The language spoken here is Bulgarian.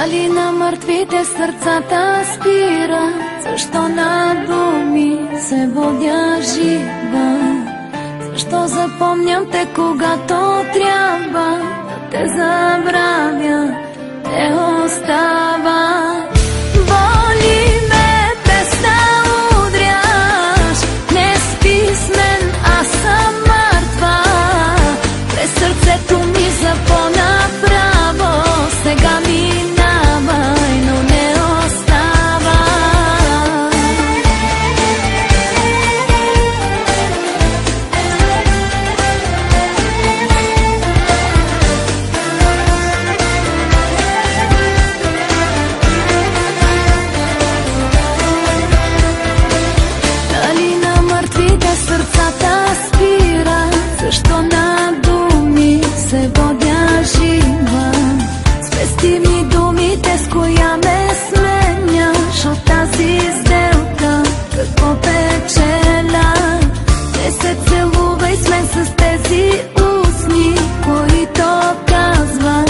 Дали на мъртвите сърцата спира? Защо на думи се водя жива? Защо запомням те, когато трябва да те забравя? Не остава. Боли ме без да удряш. Не спи с мен, аз съм мъртва. През сърцето ми запона право. Сега минавай, но не остава. Дали на мъртвите сърцата спира? Защо на думи се водя жива? Спести ми думите, с коя ме сменяш. От тази сделка какво печеля? Не се целувай с мен с тези устни, които казват